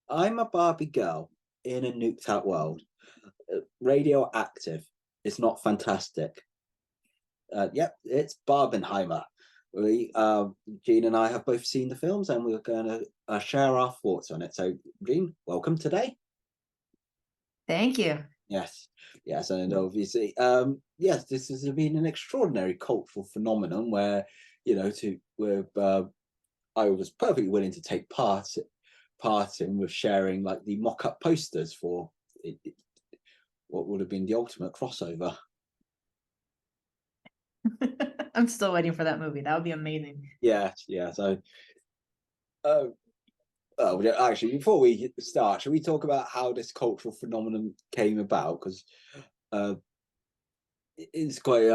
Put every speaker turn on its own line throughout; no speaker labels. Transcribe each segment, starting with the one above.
I'm a Barbie girl in a nuked out world. Radioactive. It's not fantastic. Yep, it's Barbenheimer. We, Jean and I have both seen the films, and we're going to share our thoughts on it. So, Jean, welcome today.
Thank you.
Yes, yes, and obviously, yes, this has been an extraordinary cultural phenomenon where, to where I was perfectly willing to take part in with sharing like the mock-up posters for what would have been the ultimate crossover.
I'm still waiting for that movie. That would be amazing.
Yeah, yeah. So, uh, actually, before we start, should we talk about how this cultural phenomenon came about? Because uh, it's quite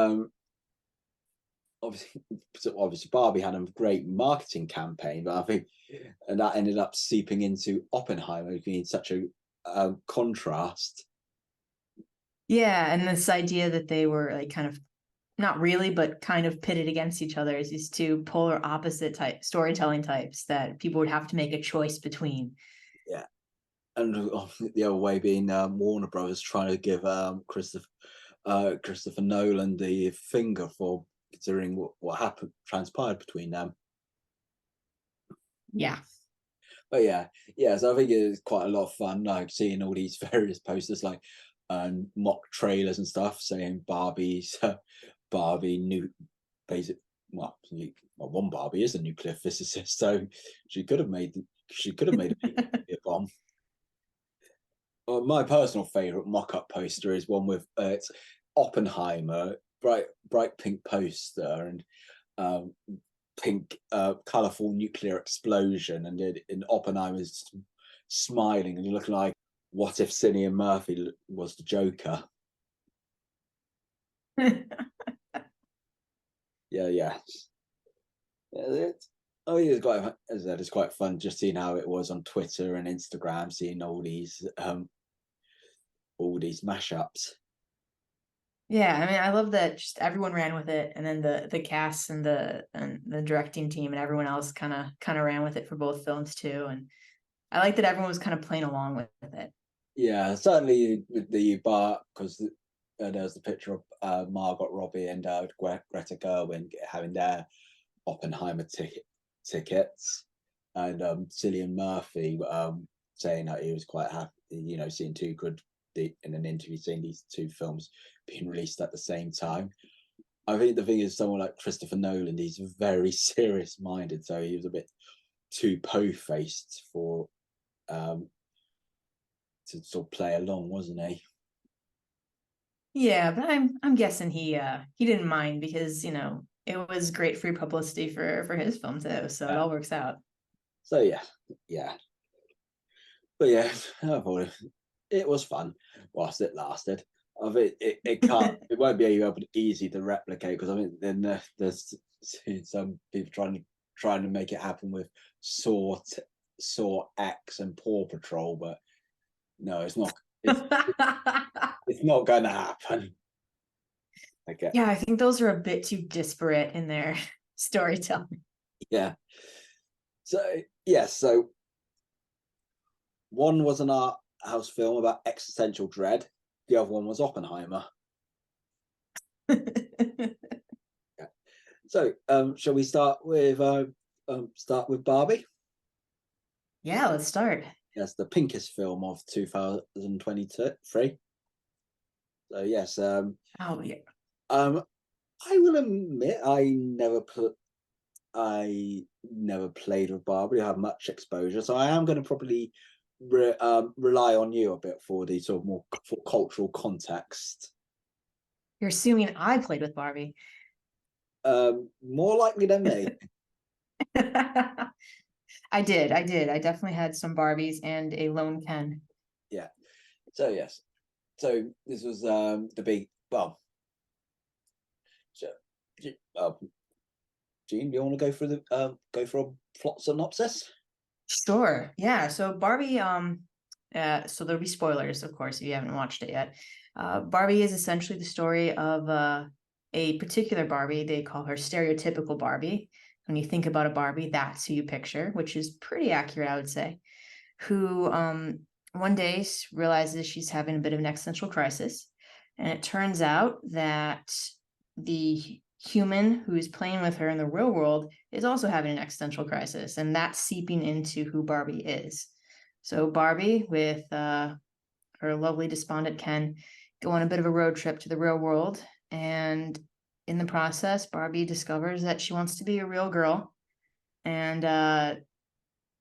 obviously, obviously Barbie had a great marketing campaign, but I think and that ended up seeping into Oppenheimer being such a contrast.
Yeah, and this idea that they were like kind of not really, but kind of pitted against each other is these two polar opposite type storytelling types that people would have to make a choice between.
Yeah, and the other way being Warner Brothers trying to give Christopher Nolan the finger for considering what happened transpired between them.
Yeah.
But yeah, yeah. So I think it's quite a lot of fun, like seeing all these various posters, like mock trailers and stuff, saying Barbie new basic. One Barbie is a nuclear physicist, so she could have made a nuclear bomb. Well, my personal favorite mock-up poster is one with it's Oppenheimer, bright pink poster, and um, pink, colorful nuclear explosion, and in Oppenheimer's smiling and looking like, what if Cillian Murphy was the Joker? Yeah, yeah. Oh, yeah, it's quite, as I said, it's quite fun just seeing how it was on Twitter and Instagram, seeing all these mashups.
Yeah, I mean, I love that just everyone ran with it, and then the cast and the directing team and everyone else kind of ran with it for both films too. And I like that everyone was kind of playing along with it.
Yeah, certainly with the bar because there's the picture of Margot Robbie and Greta Gerwig having their Oppenheimer tickets, and Cillian Murphy saying that he was quite happy, seeing two good in an interview, seeing these two films being released at the same time. I think the thing is, someone like Christopher Nolan, he's very serious minded, so he was a bit too po-faced for um, to sort of play along, wasn't he?
Yeah, but I'm guessing he didn't mind because it was great free publicity for his film too, so it
Yeah.
all works out.
So yeah, yeah, but yeah, I thought it was fun whilst it lasted. I think it can't, it won't be able to easy to replicate because I mean then there's some people trying to make it happen with Saw X and Paw Patrol, but no, it's not. It's not going to happen. Okay.
Yeah, I think those are a bit too disparate in their storytelling.
Yeah. So yes. So one was an art house film about existential dread. The other one was Oppenheimer. Yeah. So shall we start with Barbie?
Yeah, let's start.
Yes, the pinkest film of 2023. So yes,
Oh yeah.
um, I will admit I never played with Barbie. I have much exposure, so I am going to probably rely on you a bit for the sort of more for cultural context.
You're assuming I played with Barbie.
More likely than me.
I did. I did. I definitely had some Barbies and a lone Ken.
Yeah. So yes. So this was the big well. So, uh, Gene, do you want to go for a plot synopsis?
Sure. Yeah. So Barbie, so there'll be spoilers, of course, if you haven't watched it yet. Barbie is essentially the story of a particular Barbie. They call her stereotypical Barbie. When you think about a Barbie, that's who you picture, which is pretty accurate, I would say. who one day realizes she's having a bit of an existential crisis. And it turns out that the human who is playing with her in the real world is also having an existential crisis, and that's seeping into who Barbie is. So Barbie, with her lovely despondent Ken, go on a bit of a road trip to the real world, and in the process, Barbie discovers that she wants to be a real girl, and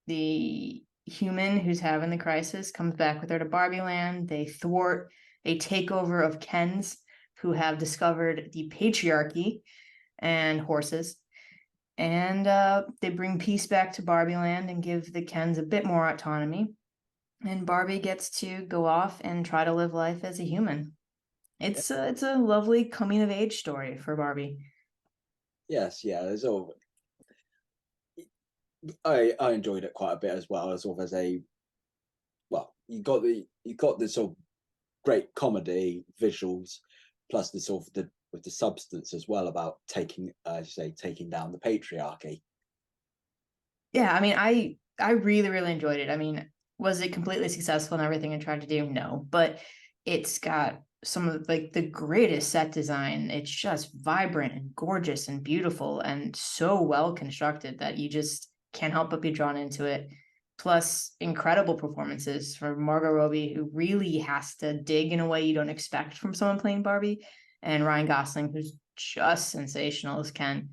the human who's having the crisis comes back with her to Barbie Land. They thwart a takeover of Kens who have discovered the patriarchy and horses. And they bring peace back to Barbie Land and give the Kens a bit more autonomy. And Barbie gets to go off and try to live life as a human. It's a lovely coming of age story for Barbie.
Yes, yeah. There's all. I enjoyed it quite a bit as well, as sort of as a, well, you got the sort of great comedy visuals, plus the sort of the with the substance as well about taking, as you say, taking down the patriarchy.
Yeah, I mean, I really, really enjoyed it. I mean, was it completely successful in everything I tried to do? No, but it's got some of like the greatest set design. It's just vibrant and gorgeous and beautiful and so well constructed that you just can't help but be drawn into it. Plus, incredible performances from Margot Robbie, who really has to dig in a way you don't expect from someone playing Barbie, and Ryan Gosling, who's just sensational as Ken.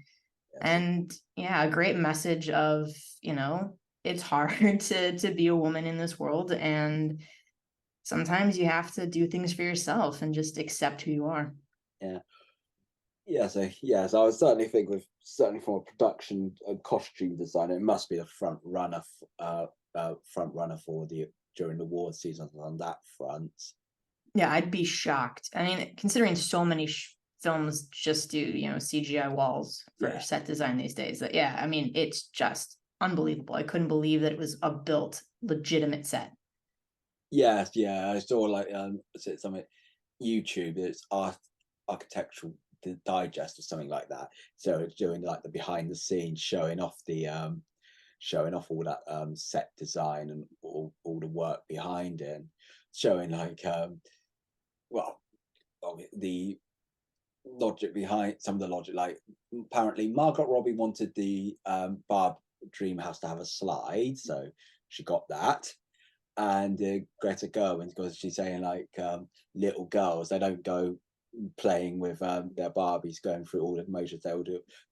Yes,
And yeah, a great message of, it's hard to be a woman in this world, and sometimes you have to do things for yourself and just accept who you are.
yeah, yeah. So yes, I would certainly think with certainly from a production and costume design, it must be a front runner for the during the award season on that front.
Yeah, I'd be shocked. I mean, considering so many films just do, CGI walls for
Yeah.
set design these days. That yeah, I mean, it's just unbelievable. I couldn't believe that it was a built legitimate set.
Yes, yeah. I saw like something YouTube. It's architectural digest or something like that. So it's doing like the behind the scenes, showing off all that set design and all the work behind it, and showing like well the logic behind some of the logic. Like apparently Margot Robbie wanted the Barb Dream House to have a slide, so she got that. And Greta Gerwig, because she's saying like little girls, they don't go playing with their Barbies going through all the motions.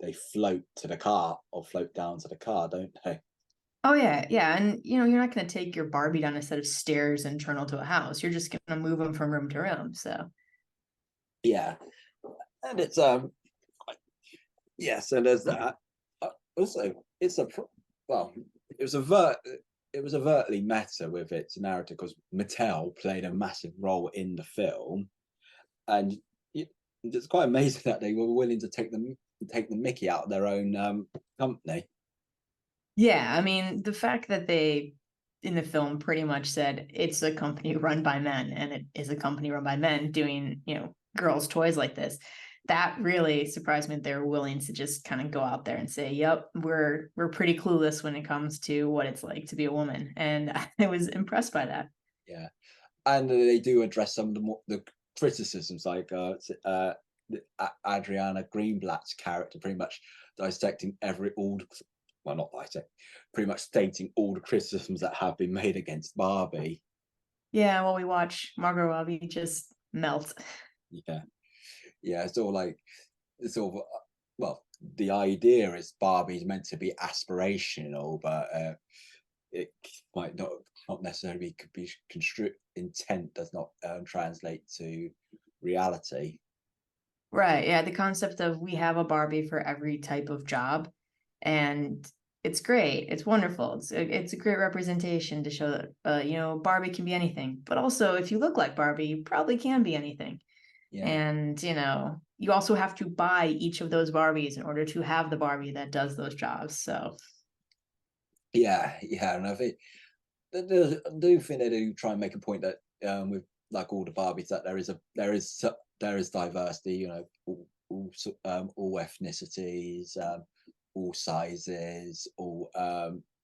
They float to the car or float down to the car, don't they?
Oh yeah, yeah, and you're not going to take your Barbie down a set of stairs and turn into a house. You're just going to move them from room to room. So
Yeah, and it's yeah, so there's that. Also, it's a well, it was it was overtly meta with its narrative because Mattel played a massive role in the film, and it's quite amazing that they were willing to take the Mickey out of their own company.
yeah, I mean, the fact that they in the film pretty much said it's a company run by men, and it is a company run by men doing girls' toys like this. That really surprised me that they were willing to just kind of go out there and say, "Yep, we're pretty clueless when it comes to what it's like to be a woman," and I was impressed by that.
Yeah, and they do address some of the criticisms, like Adriana Greenblatt's character, pretty much dissecting well, not dissect, pretty much stating all the criticisms that have been made against Barbie.
Yeah, while we watch Margot Robbie just melt.
Yeah, yeah, it's all like it's all well. The idea is Barbie's meant to be aspirational, but it might not necessarily could be construed. Intent does not translate to reality.
Right. Yeah. The concept of we have a Barbie for every type of job. And it's great. It's wonderful. It's a great representation to show that, Barbie can be anything. But also, if you look like Barbie, you probably can be anything.
Yeah,
And, you also have to buy each of those Barbies in order to have the Barbie that does those jobs. So,
yeah, yeah. And I think I do think they do try and make a point that with like all the Barbies that there is diversity. All ethnicities, all sizes, all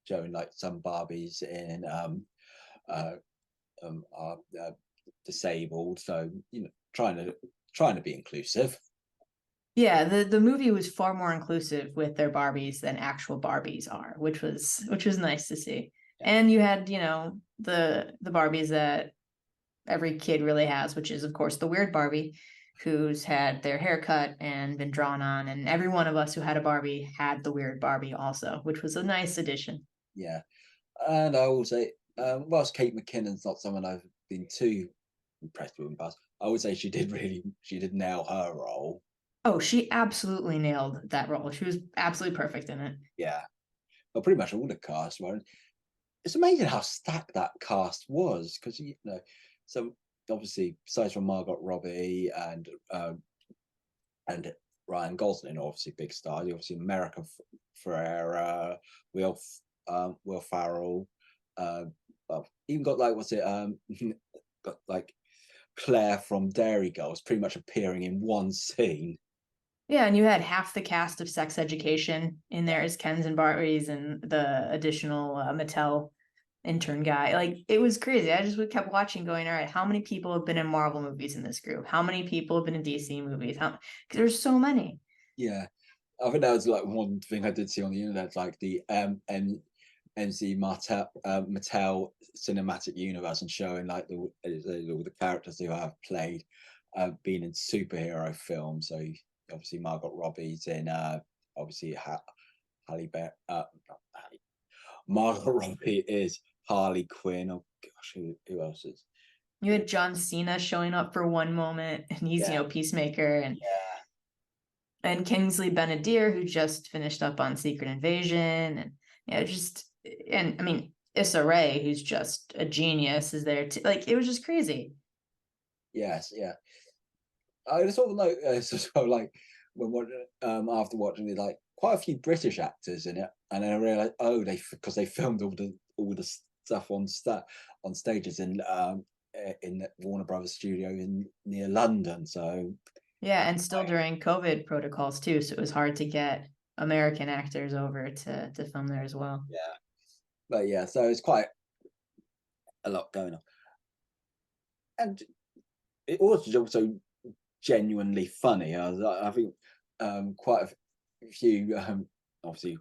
showing like some Barbies in are disabled. So trying to be inclusive.
Yeah, the movie was far more inclusive with their Barbies than actual Barbies are, which was nice to see.
Yeah.
And you had, the Barbies that every kid really has, which is of course the weird Barbie who's had their hair cut and been drawn on, and every one of us who had a Barbie had the weird Barbie also, which was a nice addition.
Yeah, and I will say, whilst Kate McKinnon's not someone I've been too impressed with in the past, I would say she did nail her role.
Oh, she absolutely nailed that role. She was absolutely perfect in it.
Yeah, but pretty much all the cast were. It's amazing how stacked that cast was, because so obviously besides from Margot Robbie and Ryan Gosling, obviously big stars. You obviously America Ferrera, Will Farrell. Well, even got like what's it? Got like Claire from Dairy Girls pretty much appearing in one scene.
Yeah, and you had half the cast of Sex Education in there as Kens and Barbies, and the additional Mattel intern guy. Like, it was crazy. I just kept watching, going, all right, how many people have been in Marvel movies in this group? How many people have been in DC movies? Because there's so many.
Yeah, I think that was like one thing I did see on the internet, like the MC Mattel cinematic universe, and showing like all the characters who have played, been in superhero films. So obviously Margot Robbie's in obviously Halle Berry. Margot Robbie is Harley Quinn. Oh gosh, who else is?
You had John Cena showing up for one moment, and he's,
Yeah,
Peacemaker,
yeah,
and Kingsley Benadir, who just finished up on Secret Invasion, and and I mean, Issa Rae, who's just a genius, is there too. Like, it was just crazy.
yes, yeah. I sort of like sort of like after watching it, like quite a few British actors in it, and then I realized, oh, because they filmed all the stuff on stages in the Warner Brothers studio in near London. So
Yeah, and still during COVID protocols too, so it was hard to get American actors over to film there as well.
yeah, but yeah, so it's quite a lot going on, and it was also genuinely funny. I think quite a few, obviously,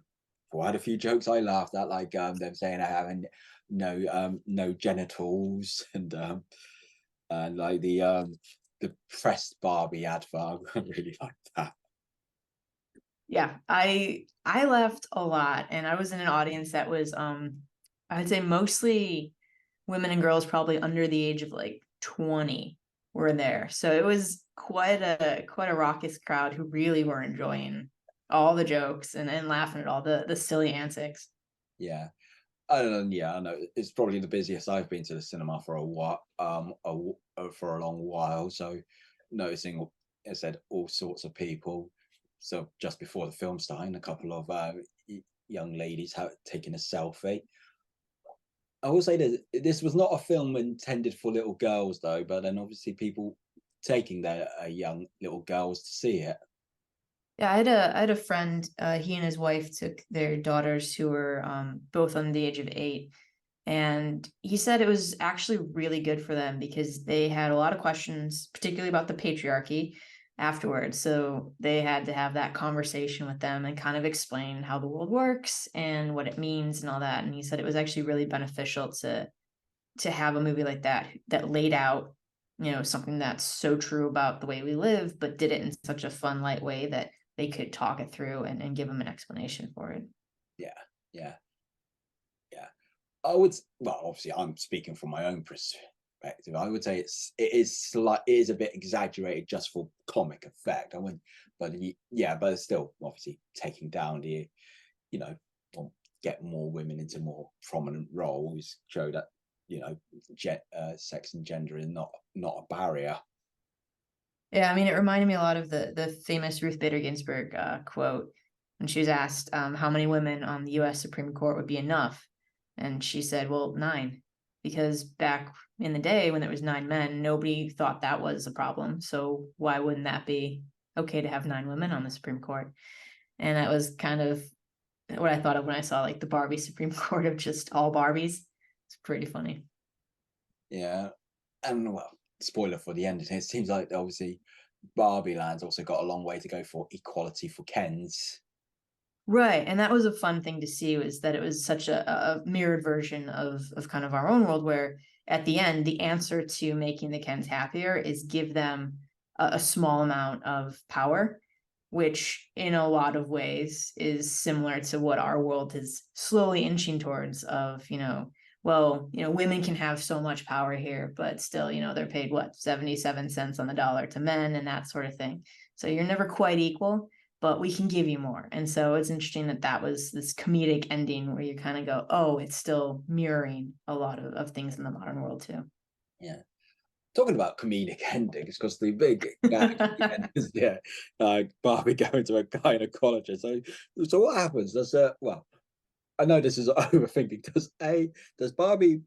I had a few jokes I laughed at, like them saying I having no genitals, and like the pressed Barbie advert. I really like that.
Yeah, I laughed a lot, and I was in an audience that was I'd say mostly women and girls probably under the age of like 20 were there. So it was quite a raucous crowd who really were enjoying all the jokes and laughing at all the silly antics.
Yeah. And yeah, I know it's probably the busiest I've been to the cinema for a while, for a long while. So noticing, as I said, all sorts of people. So just before the film starting, a couple of young ladies taking a selfie. I will say that this was not a film intended for little girls, though. But then obviously people taking their young little girls to see it.
Yeah, I had a friend, he and his wife took their daughters who were both under the age of 8. And he said it was actually really good for them because they had a lot of questions, particularly about the patriarchy afterwards. So they had to have that conversation with them and kind of explain how the world works and what it means and all that. And he said it was actually really beneficial to have a movie like that laid out, something that's so true about the way we live, but did it in such a fun, light way that they could talk it through and give them an explanation for it.
Yeah, yeah, yeah. I would, well, obviously, I'm speaking from my own perspective. I would say it is a bit exaggerated just for comic effect. I wouldn't, but yeah, but it's still obviously taking down you know, get more women into more prominent roles, show that sex and gender is not a barrier.
Yeah, I mean, it reminded me a lot of the famous Ruth Bader Ginsburg quote when she was asked how many women on the U.S. Supreme Court would be enough, and she said, "Well, 9," because back in the day when there was 9 men, nobody thought that was a problem. So why wouldn't that be okay to have 9 women on the Supreme Court? And that was kind of what I thought of when I saw like the Barbie Supreme Court of just all Barbies. It's pretty funny.
Yeah, and well, spoiler for the ending. It seems like obviously Barbie Land's also got a long way to go for equality for Kens.
Right, and that was a fun thing to see, was that it was such a mirrored version of kind of our own world, where at the end, the answer to making the Kens happier is give them a small amount of power, which in a lot of ways is similar to what our world is slowly inching towards of, well, women can have so much power here, but still, they're paid what, 77 cents on the dollar to men and that sort of thing. So you're never quite equal, but we can give you more. And so it's interesting that that was this comedic ending where you kind of go, oh, it's still mirroring a lot of things in the modern world too.
Yeah. Talking about comedic endings, because the big gag at the end is Barbie going to a gynecologist. So what happens? Well, I know this is overthinking. Does Barbie,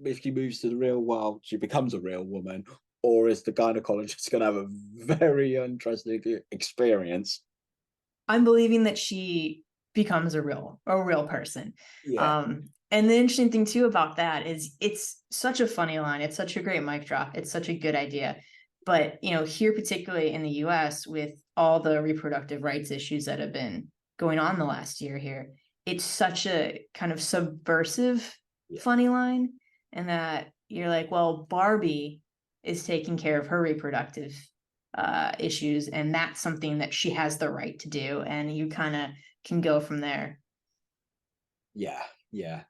if she moves to the real world, she becomes a real woman, or is the gynecologist going to have a very interesting experience?
I'm believing that she becomes a real person.
Yeah,
And the interesting thing too about that is it's such a funny line. It's such a great mic drop. It's such a good idea. But here particularly in the US, with all the reproductive rights issues that have been going on the last year here, it's such a kind of subversive
yeah,
funny line. And that you're like, well, Barbie is taking care of her reproductive issues, and that's something that she has the right to do, and you kind of can go from there.
yeah, yeah.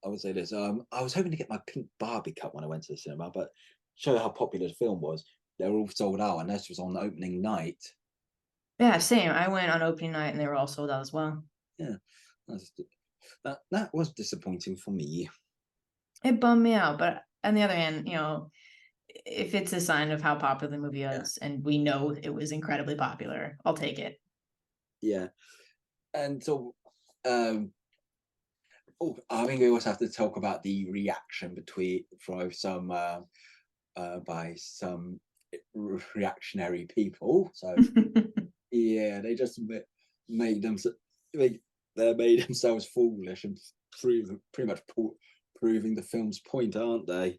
I would say this. I was hoping to get my pink Barbie cut when I went to the cinema, but show how popular the film was. They were all sold out, and this was on opening night.
Yeah, same. I went on opening night and they were all sold out as well.
Yeah, that's, that was disappointing for me.
It bummed me out, but on the other hand, if it's a sign of how popular the movie
Yeah,
is and we know it was incredibly popular, I'll take it.
yeah. And so, I think we also have to talk about the reaction from some by some reactionary people. So yeah, they just made them they made themselves foolish and pretty much proving the film's point, aren't they?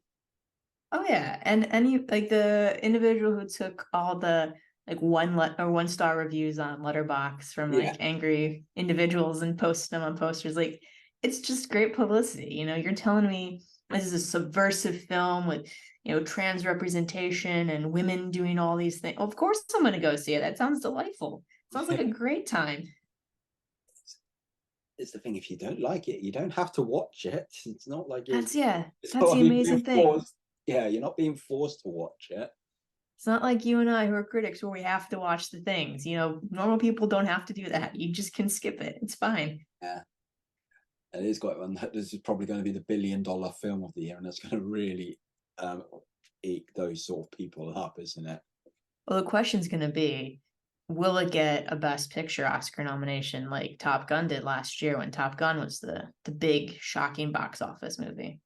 Oh yeah, and any like the individual who took all the like one star reviews on Letterbox from
Yeah,
like angry individuals and posted them on posters, like it's just great publicity. You're telling me this is a subversive film with trans representation and women doing all these things. Of course, I'm going to go see it. That sounds delightful. Sounds like a great time.
it's the thing. If you don't like it, you don't have to watch it. It's not like you're.
Yeah,
It's
that's
not
the
like you're being
amazing thing.
forced. Yeah, you're not being forced to watch it.
It's not like you and I who are critics where we have to watch the things. Normal people don't have to do that. You just can skip it. It's fine.
Yeah, and it is quite one. This is probably going to be the $1 billion film of the year, and that's going to really um, eke those sort of people up, isn't it?
Well, the question's going to be, will it get a Best Picture Oscar nomination like Top Gun did last year, when Top Gun was the big shocking box office movie?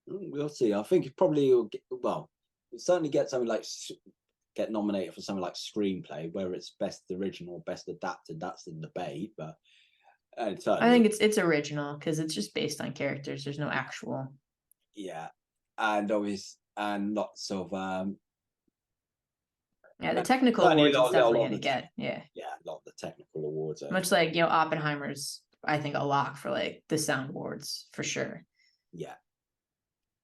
We'll see. I think it probably will get, well, certainly get something like get nominated for something like screenplay, whether it's best original, best adapted. That's the debate, but
I
certainly,
think it's original because it's just based on characters. There's no actual.
yeah, and obviously, and lots of
Yeah, the technical
certainly
awards it's
a
definitely
lot
going
of
to
the
get. Yeah.
yeah, a lot of the technical awards are
Much like, Oppenheimer's, I think, a lock for like the sound awards for sure.
yeah,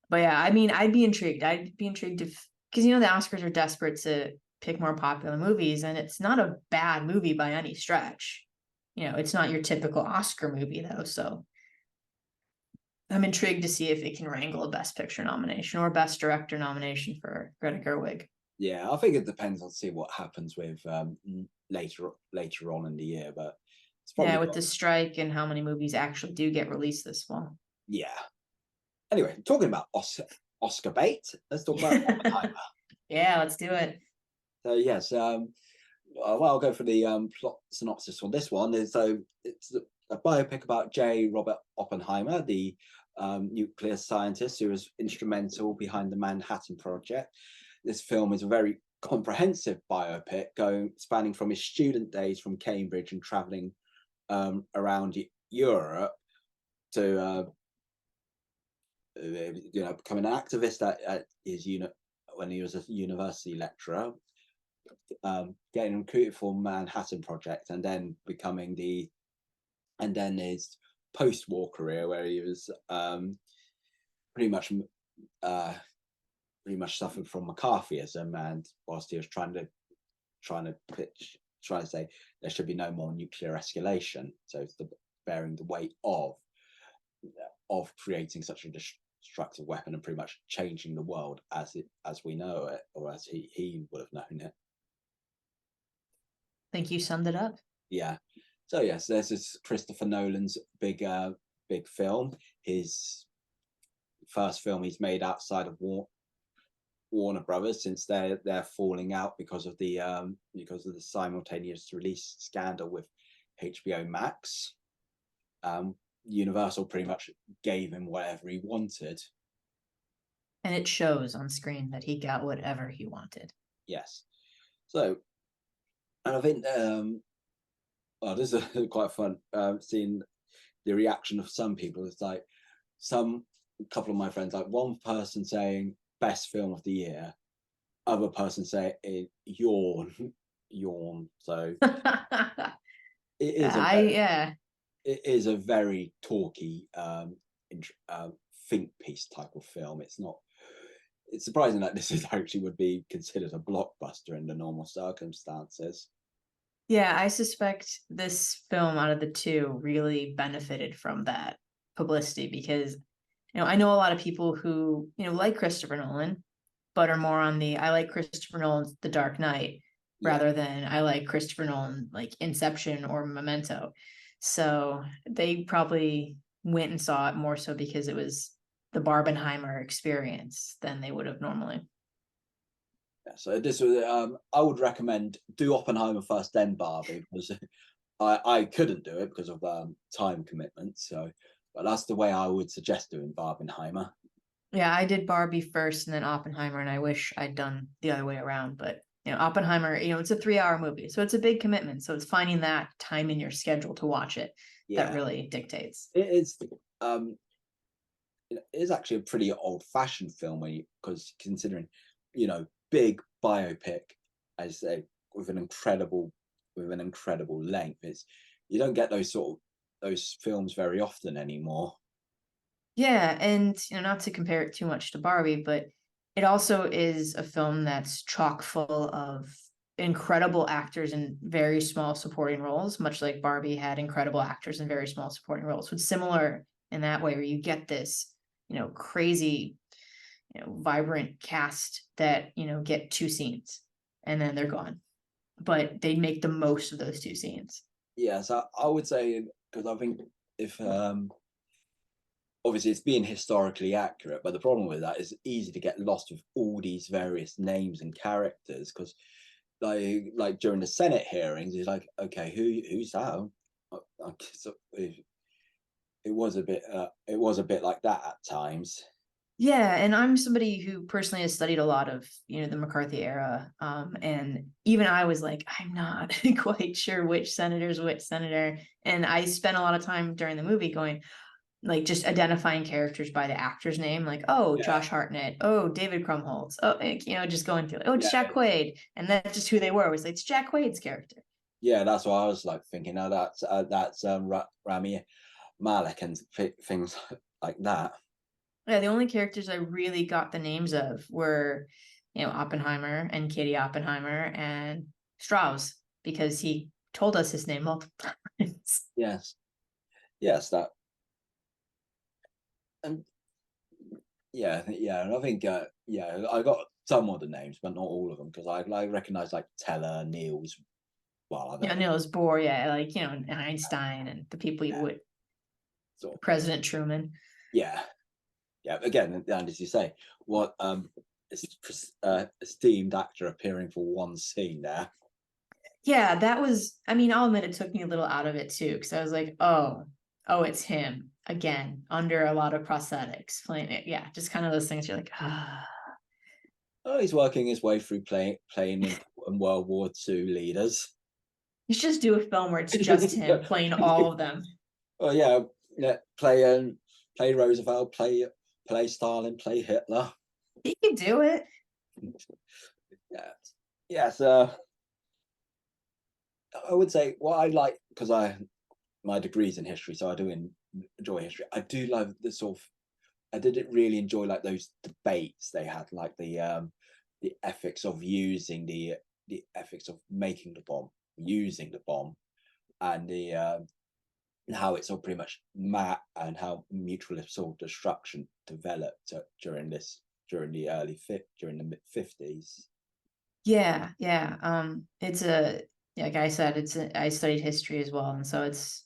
But yeah, I mean, I'd be intrigued. I'd be intrigued if, because the Oscars are desperate to pick more popular movies, and it's not a bad movie by any stretch. It's not your typical Oscar movie though. So I'm intrigued to see if it can wrangle a Best Picture nomination or Best Director nomination for Greta Gerwig.
yeah. I think it depends on see what happens with later on in the year, but it's
Yeah,
probably
with
got
the strike and how many movies actually do get released this fall.
yeah. Anyway, talking about Oscar bait, let's talk about Oppenheimer.
Yeah, let's do it.
So yes, well, I'll go for the plot synopsis for this one. It's a biopic about J. Robert Oppenheimer, the nuclear scientist who was instrumental behind the Manhattan Project. This film is a very comprehensive biopic, spanning from his student days from Cambridge and traveling around Europe to becoming an activist at his when he was a university lecturer, getting recruited for Manhattan Project, and then his post-war career where he was pretty much uh, pretty much suffered from McCarthyism, and whilst he was trying to say there should be no more nuclear escalation, so it's bearing the weight of creating such a destructive weapon and pretty much changing the world as we know it, or as he would have known it.
I think you summed it up.
Yeah. So yes, this is Christopher Nolan's big film. His first film he's made outside of Warner Brothers, since they're falling out because of the simultaneous release scandal with HBO Max. Universal pretty much gave him whatever he wanted,
and it shows on screen that he got whatever he wanted.
Yes. So, and I think this is quite fun seeing the reaction of some people. It's like a couple of my friends, like one person saying best film of the year, other person saying yawn. So it is it is a very talky think piece type of film. It's surprising that this actually would be considered a blockbuster in the normal circumstances.
Yeah, I suspect this film out of the two really benefited from that publicity, because I know a lot of people who like Christopher Nolan, but are more on the I like Christopher Nolan's The Dark Knight rather than I like Christopher Nolan like Inception or Memento. So they probably went and saw it more so because it was the Barbenheimer experience than they would have normally.
Yeah, so this was I would recommend do Oppenheimer first, then Barbie, because I couldn't do it because of time commitments. So, but that's the way I would suggest doing Barbenheimer.
Yeah, I did Barbie first and then Oppenheimer, and I wish I'd done the other way around. But Oppenheimer, it's a 3-hour movie, so it's a big commitment. So it's finding that time in your schedule to watch it that really dictates.
It is actually a pretty old-fashioned film because considering, big biopic, as I say, with an incredible length. You don't get those films very often anymore.
Yeah, and not to compare it too much to Barbie, but it also is a film that's chock full of incredible actors in very small supporting roles, much like Barbie had incredible actors in very small supporting roles. So it's similar in that way, where you get this, crazy, vibrant cast that, get 2 scenes and then they're gone. But they make the most of those 2 scenes.
Yeah, so I would say, because I think if obviously it's being historically accurate, but the problem with that is it's easy to get lost with all these various names and characters, because like during the Senate hearings, it's like, okay, who's that? So it was a bit like that at times.
Yeah, and I'm somebody who personally has studied a lot of, the McCarthy era. And even I was like, I'm not quite sure which senator's which senator. And I spent a lot of time during the movie going, like, just identifying characters by the actor's name, like, oh, Josh Hartnett, oh, David Krumholtz, oh, just going through, oh, it's Jack Quaid. And that's just who they were. It was like, it's Jack Quaid's character.
Yeah, that's what I was like thinking. Now that's Rami Malek and things like that.
Yeah, the only characters I really got the names of were, Oppenheimer and Katie Oppenheimer and Strauss, because he told us his name multiple times.
Yes, that. And and I think I got some of the names, but not all of them, because I recognize like Teller, Niels. Well,
Niels Bohr, like Einstein and the people you would. President Truman.
Yeah. Again, and as you say, what esteemed actor appearing for one scene there.
Yeah, that was. I mean, I'll admit it took me a little out of it too, because I was like, oh, it's him again under a lot of prosthetics playing it. Yeah, just kind of those things. You're like, ah.
Oh, he's working his way through playing in World War II leaders.
You should just do a film where it's just him playing all of them.
Oh yeah, play Roosevelt, play play Stalin, play Hitler.
He could do it.
Yeah, yeah. So I would say what I like, because I my degree's in history, so I do enjoy history. I do love the sort of. I didn't really enjoy like those debates they had, like the ethics of using the ethics of making the bomb, using the bomb, and the how it's all pretty much and how mutual assault destruction developed during the during the mid 50s.
Yeah. It's a like I said, I studied history as well, and so it's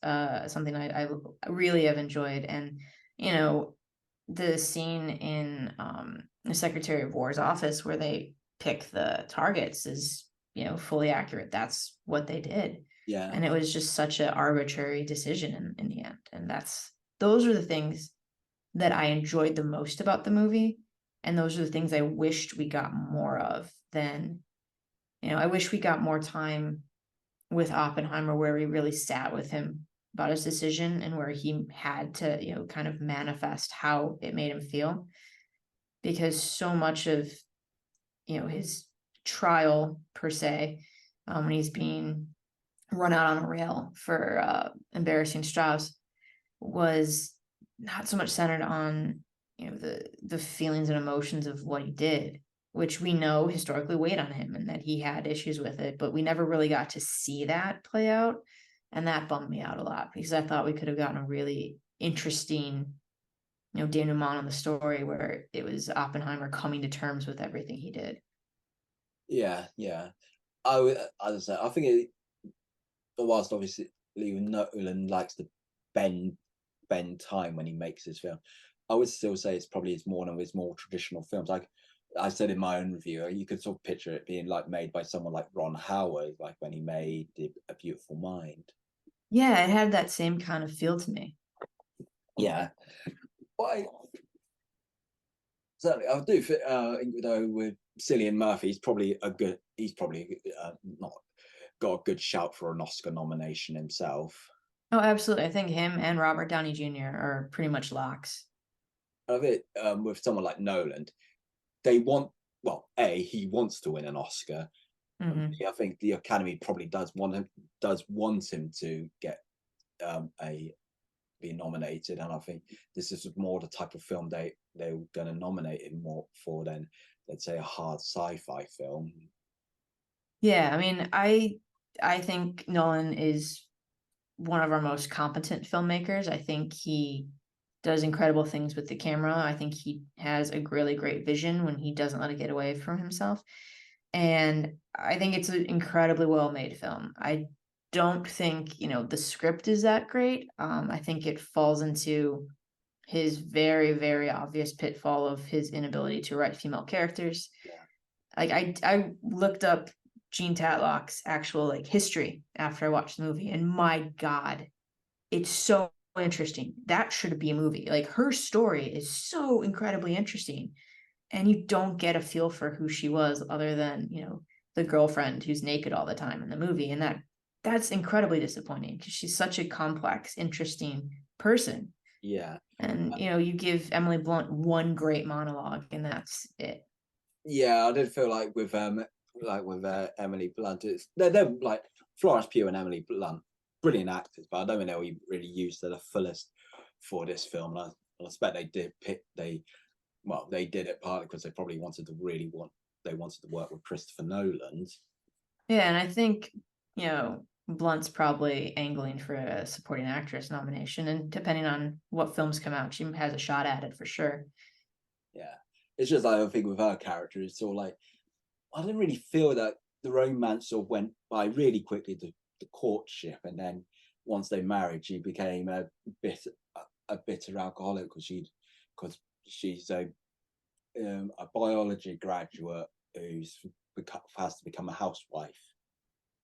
something I really have enjoyed. And you know, the scene in the Secretary of War's office where they pick the targets is, fully accurate. That's what they did.
Yeah,
And it was just such an arbitrary decision in the end. And those are the things that I enjoyed the most about the movie. And those are the things I wished we got more of than, I wish we got more time with Oppenheimer where we really sat with him about his decision and where he had to, kind of manifest how it made him feel. Because so much of, his trial per se, when he's being run out on a rail for embarrassing Strauss, was not so much centered on, the feelings and emotions of what he did, which we know historically weighed on him and that he had issues with it, but we never really got to see that play out. And that bummed me out a lot because I thought we could have gotten a really interesting, denouement on the story where it was Oppenheimer coming to terms with everything he did.
yeah, yeah. I would, as I said, I think whilst obviously Nolan likes to bend time when he makes his film, I would still say it's probably one of his more traditional films. Like I said in my own review, you could sort of picture it being like made by someone like Ron Howard, like when he made A Beautiful Mind.
Yeah, it had that same kind of feel to me.
Yeah, well, certainly I do. Though with Cillian Murphy, He's probably not got a good shout for an Oscar nomination himself.
Oh, absolutely. I think him and Robert Downey Jr. are pretty much locks.
Of it, with someone like Nolan, they want he wants to win an Oscar.
Hmm.
I think the Academy probably does want him to get a be nominated, and I think this is more the type of film they're going to nominate him more for than, let's say, a hard sci-fi film.
Yeah, I mean, I think Nolan is one of our most competent filmmakers. I think he does incredible things with the camera. I think he has a really great vision when he doesn't let it get away from himself. And I think it's an incredibly well made film. I don't think, the script is that great. I think it falls into his very, very obvious pitfall of his inability to write female characters.
Yeah,
Like I looked up Jean Tatlock's actual like history after I watched the movie, and my God, it's so interesting. That should be a movie. Like her story is so incredibly interesting, and you don't get a feel for who she was other than, the girlfriend who's naked all the time in the movie. And that's incredibly disappointing because she's such a complex, interesting person.
yeah,
And, you give Emily Blunt one great monologue and that's it.
yeah. I did feel like with Emily Blunt, they're like Florence Pugh and Emily Blunt, brilliant actors, but I don't think they were really used to the fullest for this film. And I expect they did it partly because they probably wanted to work with Christopher Nolan.
Yeah, and I think, Blunt's probably angling for a supporting actress nomination, and depending on what films come out, she has a shot at it for sure.
Yeah, it's just like I think with her character, it's sort of like I didn't really feel that the romance sort of went by really quickly, the courtship, and then once they married, she became bit a bitter alcoholic because she's a biology graduate has to become a housewife.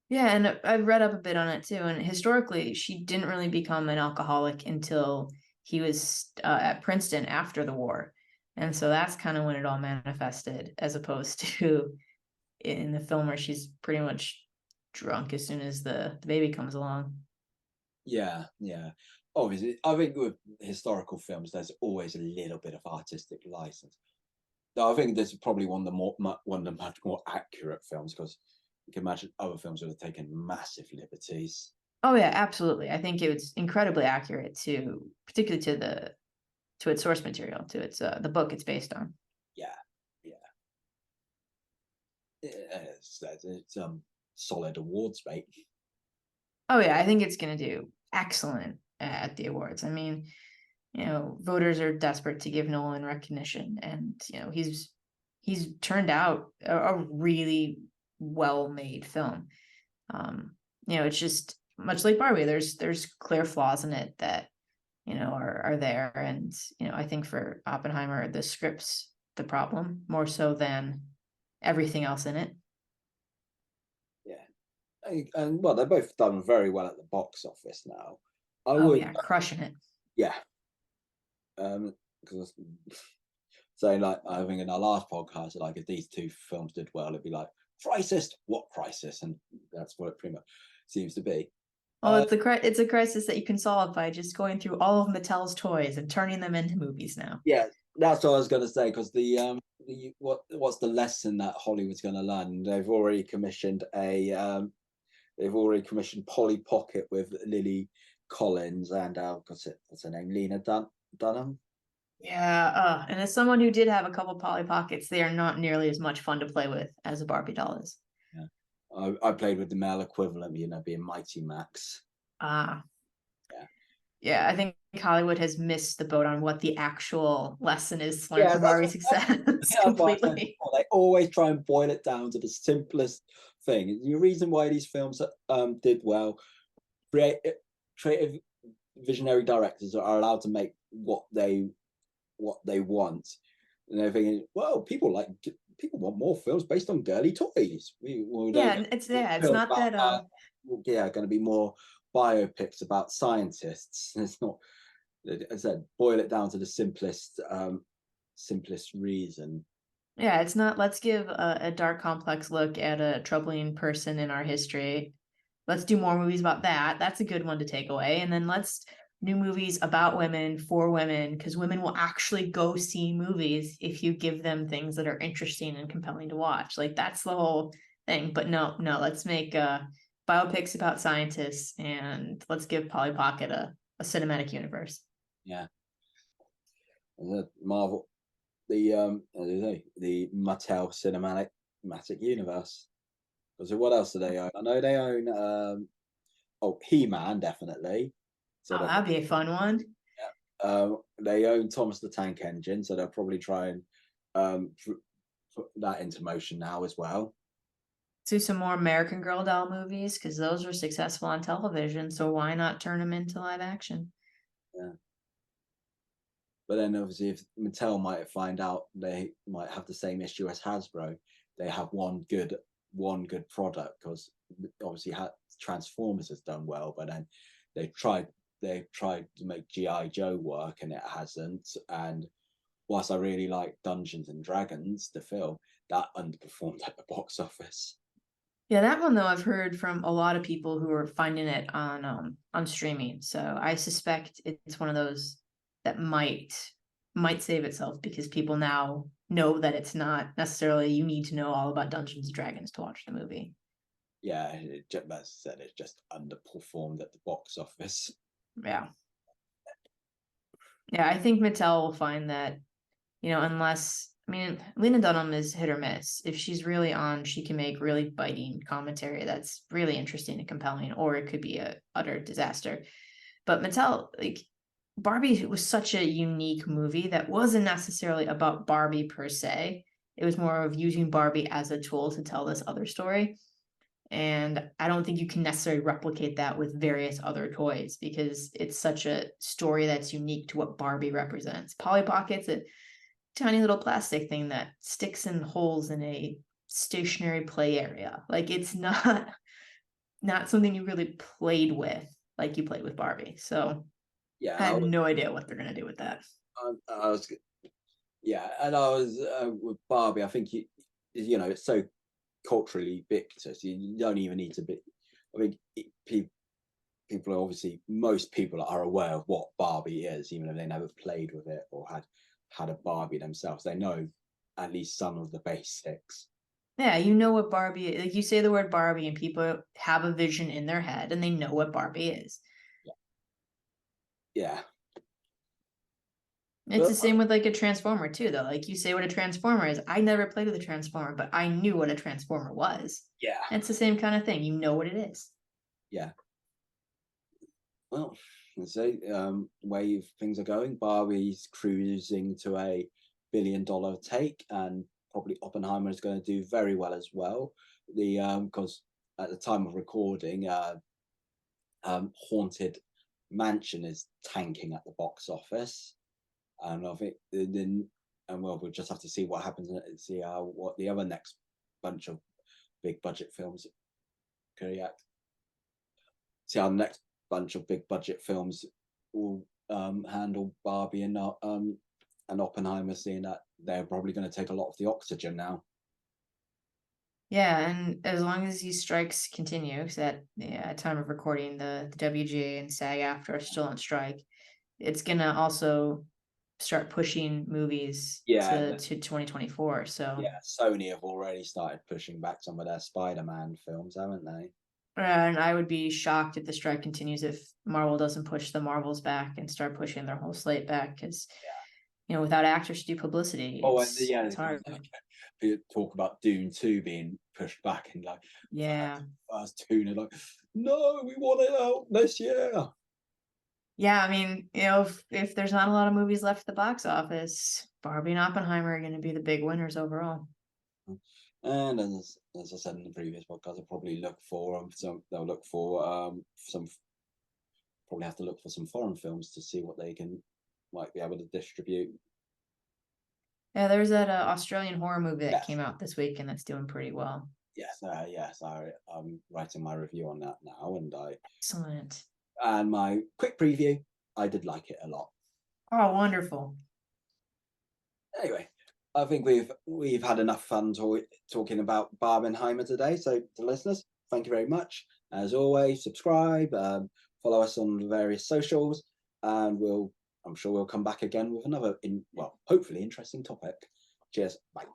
Yeah, and I've read up a bit on it too. And historically, she didn't really become an alcoholic until he was at Princeton after the war. And so that's kind of when it all manifested, as opposed to in the film where she's pretty much drunk as soon as the baby comes along.
Yeah, yeah. obviously, I think with historical films, there's always a little bit of artistic license. Though I think this is probably one of the much more accurate films, because you can imagine other films would have taken massive liberties.
Oh yeah, absolutely. I think it was incredibly accurate to, particularly to its source material, to its the book it's based on.
Yeah, yeah, it's solid awards bait.
Oh yeah, I think it's going to do excellent at the awards. I mean, voters are desperate to give Nolan recognition, and he's turned out a really well-made film. It's just much like Barbie. There's clear flaws in it that are there, and I think for Oppenheimer, the script's the problem more so than everything else in it.
Yeah, and well, they're both done very well at the box office now. I
Oh
would,
yeah, crushing it.
yeah, because saying, like, I think in our last podcast, like, if these two films did well, it'd be like, crisis, what crisis? And that's what it pretty much seems to be.
Well, it's a crisis that you can solve by just going through all of Mattel's toys and turning them into movies now.
Yeah, that's what I was going to say, because what's the lesson that Hollywood's going to learn? They've already commissioned Polly Pocket with Lily Collins and what's her name, Lena Dunham.
Yeah, and as someone who did have a couple Polly Pockets, they are not nearly as much fun to play with as a Barbie doll is.
Yeah, I played with the male equivalent, being Mighty Max.
Ah,
Yeah,
yeah, I think Hollywood has missed the boat on what the actual lesson is to learn
yeah,
from Barbie's success
that's why I said
completely.
before, they always try and boil it down to the simplest thing. The reason why these films did well, creative visionary directors are allowed to make what they want, and they're thinking, well, people want more films based on girly toys. We don't
Yeah, it's
films
not that
going to be more biopics about scientists. It's not. As I said, boil it down to the simplest reason.
yeah, it's not let's give a dark complex look at a troubling person in our history. Let's do more movies about that. That's a good one to take away. And then let's do movies about women for women, because women will actually go see movies if you give them things that are interesting and compelling to watch. Like that's the whole thing. But no, let's make biopics about scientists, and let's give Polly Pocket a cinematic universe.
Yeah, the Marvel, the Mattel cinematic universe. So what else do they own? I know they own He-Man, definitely. So
Oh, that'd be a fun one.
they own Thomas the Tank Engine, so they'll probably try and put that into motion now as well.
Do some more American Girl doll movies, because those were successful on television. So why not turn them into live action?
Yeah. But then obviously, if Mattel might find out they might have the same issue as Hasbro, they have one good product, because obviously Transformers has done well, but then they've tried to make GI Joe work and it hasn't. And whilst I really like Dungeons and Dragons, the film, that underperformed at the box office.
Yeah, that one though I've heard from a lot of people who are finding it on streaming. So I suspect it's one of those that might save itself, because people now know that it's not necessarily you need to know all about Dungeons and Dragons to watch the movie.
Yeah, as I said, it just underperformed at the box office.
Yeah. Yeah, I think Mattel will find that, unless I mean, Lena Dunham is hit or miss. If she's really on, she can make really biting commentary that's really interesting and compelling, or it could be a utter disaster. But Mattel, like Barbie was such a unique movie that wasn't necessarily about Barbie per se. It was more of using Barbie as a tool to tell this other story. And I don't think you can necessarily replicate that with various other toys, because it's such a story that's unique to what Barbie represents. Polly Pocket's a tiny little plastic thing that sticks in holes in a stationary play area. Like it's not something you really played with like you played with Barbie. So
Yeah,
I
and
have no idea what they're gonna do with that.
I was yeah, and I was with Barbie. I think it's so culturally ubiquitous. You don't even need to be. I think people are obviously, most people are aware of what Barbie is, even if they never played with it or had a Barbie themselves. They know at least some of the basics.
Yeah, you know what Barbie like, you say the word Barbie and people have a vision in their head and they know what Barbie is.
Yeah.
It's
But
the same with like a transformer too, though. Like you say what a transformer is. I never played with a transformer, but I knew what a transformer was.
yeah,
It's the same kind of thing. You know what it is.
yeah. Well, let's say way things are going, Barbie's cruising to $1 billion take, and probably Oppenheimer is going to do very well as well. The because at the time of recording, Haunted Mansion is tanking at the box office, and I think then, and well, we'll just have to see what happens and see what the other next bunch of big budget films react. See how the next bunch of big budget films will handle Barbie and Oppenheimer, seeing that they're probably going to take a lot of the oxygen now.
Yeah, and as long as these strikes continue, because at time of recording, the WGA and SAG-AFTRA are still on strike, it's gonna also start pushing movies
Yeah,
to 2024. So,
yeah. Sony have already started pushing back some of their Spider-Man films, haven't they?
and I would be shocked if the strike continues if Marvel doesn't push the Marvels back and start pushing their whole slate back. Because without actors to do publicity,
Oh, and yeah,
it's hard.
they talk about Dune 2 being pushed back, and like
Yeah.
first Dune are like, no, we want it out this year.
Yeah, I mean, if there's not a lot of movies left at the box office, Barbie and Oppenheimer are going to be the big winners overall.
And as I said in the previous podcast, I'll probably look for they'll look for some, probably have to look for some foreign films to see what they might be able to distribute.
Yeah, there's that Australian horror movie that
Yes,
came out this week, and that's doing pretty well.
yes. I'm writing my review on that now,
Excellent.
and my quick preview. I did like it a lot.
Oh, wonderful.
Anyway, I think we've had enough fun talking about Barbenheimer today. So to listeners, thank you very much. As always, subscribe, follow us on the various socials, and I'm sure we'll come back again with another hopefully interesting topic. Cheers. Bye.